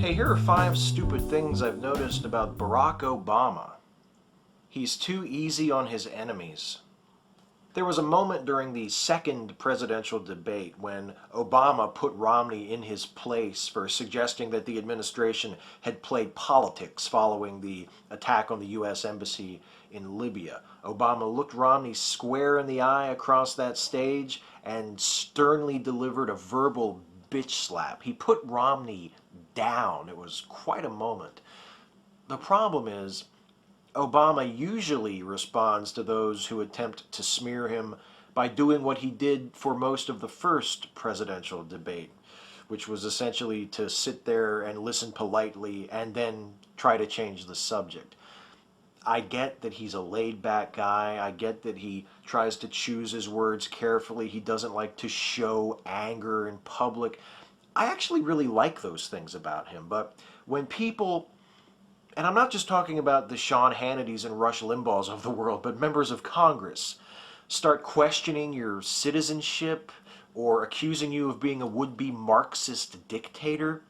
Okay, here are 5 stupid things I've noticed about Barack Obama. He's too easy on his enemies. There was a moment during the second presidential debate when Obama put Romney in his place for suggesting that the administration had played politics following the attack on the U.S. Embassy in Libya. Obama looked Romney square in the eye across that stage and sternly delivered a verbal bitch slap. He put Romney down. It was quite a moment. The problem is, Obama usually responds to those who attempt to smear him by doing what he did for most of the first presidential debate, which was essentially to sit there and listen politely and then try to change the subject. I get that he's a laid-back guy. I get that he tries to choose his words carefully. He doesn't like to show anger in public. I actually really like those things about him, but when people, and I'm not just talking about the Sean Hannitys and Rush Limbaughs of the world, but members of Congress, start questioning your citizenship or accusing you of being a would-be Marxist dictator,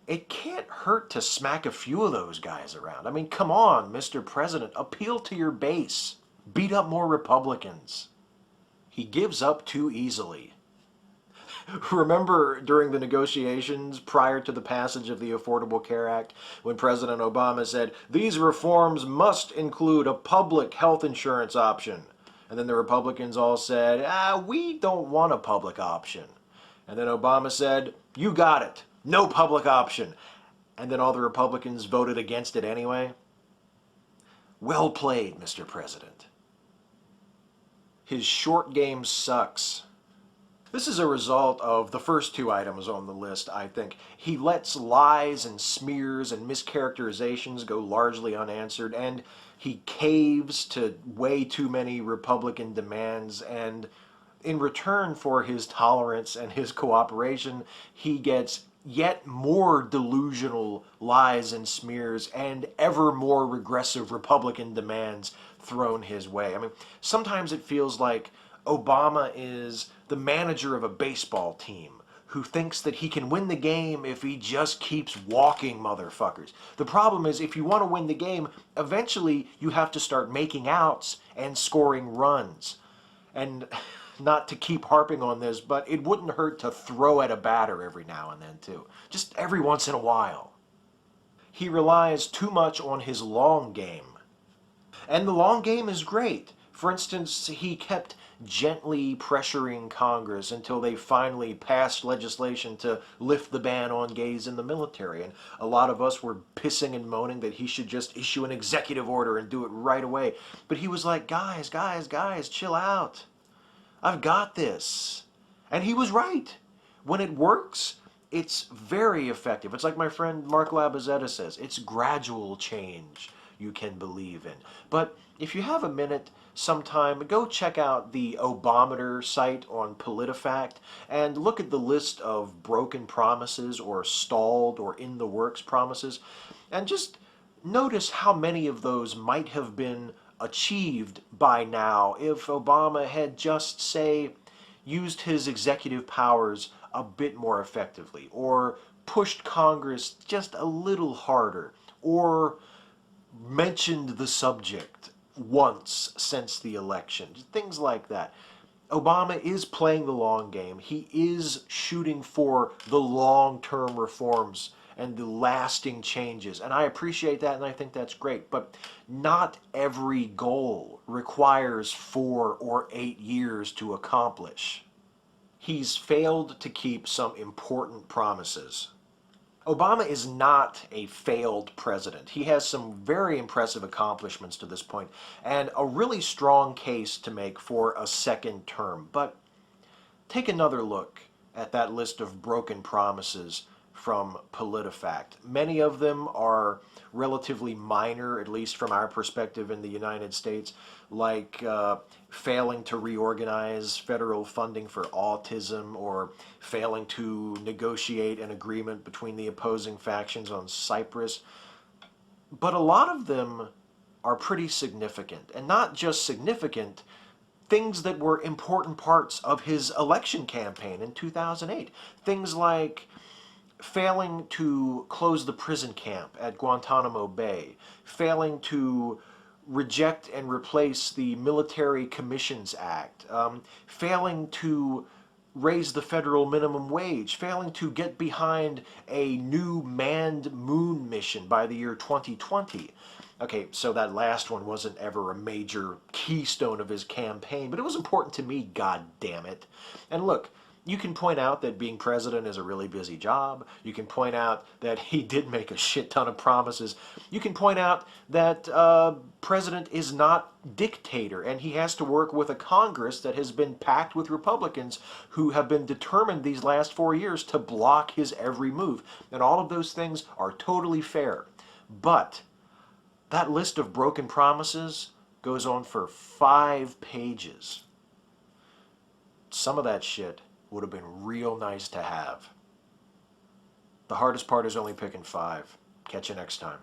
it can't hurt to smack a few of those guys around. I mean, come on, Mr. President, appeal to your base. Beat up more Republicans. He gives up too easily. Remember during the negotiations prior to the passage of the Affordable Care Act when President Obama said, "These reforms must include a public health insurance option." And then the Republicans all said, "We don't want a public option." And then Obama said, "You got it. No public option." And then all the Republicans voted against it anyway. Well played, Mr. President. His short game sucks. This is a result of the first 2 items on the list, I think. He lets lies and smears and mischaracterizations go largely unanswered, and he caves to way too many Republican demands, and in return for his tolerance and his cooperation, he gets yet more delusional lies and smears and ever more regressive Republican demands thrown his way. I mean, sometimes it feels like Obama is the manager of a baseball team who thinks that he can win the game if he just keeps walking motherfuckers. The problem is, if you want to win the game, eventually you have to start making outs and scoring runs. And not to keep harping on this, but it wouldn't hurt to throw at a batter every now and then too. Just every once in a while. He relies too much on his long game. And the long game is great. For instance, he kept gently pressuring Congress until they finally passed legislation to lift the ban on gays in the military. And a lot of us were pissing and moaning that he should just issue an executive order and do it right away. But he was like, guys, chill out. I've got this. And he was right. When it works, it's very effective. It's like my friend Mark Labazetta says, it's gradual change you can believe in. But if you have a minute sometime, go check out the Obameter site on PolitiFact and look at the list of broken promises or stalled or in the works promises, and just notice how many of those might have been achieved by now if Obama had just, say, used his executive powers a bit more effectively, or pushed Congress just a little harder, or mentioned the subject once since the election. Things like that. Obama is playing the long game. He is shooting for the long-term reforms and the lasting changes. And I appreciate that, and I think that's great. But not every goal requires 4 or 8 years to accomplish. He's failed to keep some important promises. Obama is not a failed president. He has some very impressive accomplishments to this point, and a really strong case to make for a second term. But take another look at that list of broken promises from PolitiFact. Many of them are relatively minor, at least from our perspective in the United States, like failing to reorganize federal funding for autism, or failing to negotiate an agreement between the opposing factions on Cyprus. But a lot of them are pretty significant, and not just significant, things that were important parts of his election campaign in 2008. Things like failing to close the prison camp at Guantanamo Bay, failing to reject and replace the Military Commissions Act, failing to raise the federal minimum wage, failing to get behind a new manned moon mission by the year 2020. Okay, so that last one wasn't ever a major keystone of his campaign, but it was important to me, god damn it. And look, you can point out that being president is a really busy job. You can point out that he did make a shit ton of promises. You can point out that president is not dictator, and he has to work with a Congress that has been packed with Republicans who have been determined these last 4 years to block his every move. And all of those things are totally fair. But that list of broken promises goes on for 5 pages. Some of that shit would have been real nice to have. The hardest part is only picking 5. Catch you next time.